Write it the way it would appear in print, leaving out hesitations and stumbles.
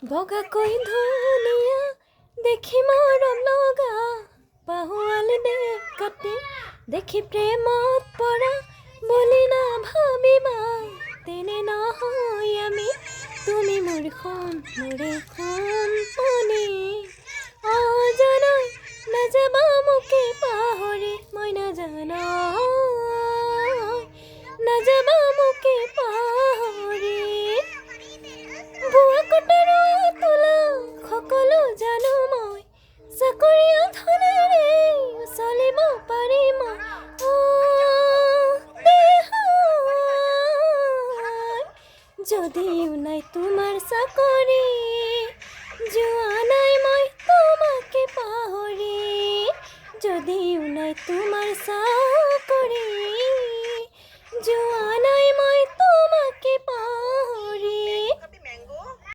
বগাকৈ ধুনীয়া দেখি মৰম লগা পাহুৱাল কাটি দেখি প্ৰেমত পৰা বুলি না ভাবিবা তেনে নহয় আমি তুমি মোৰ সোণমণি অজানাই নাযাবা মোকে পাহৰি মই নাযাবা মোকে পাহৰি বোৱা কটাৰো তোলা সকলো জানো মই চাকৰিয়া ধনেৰে চলিব পাৰিম যদিও নাই তোমাৰ চাকৰি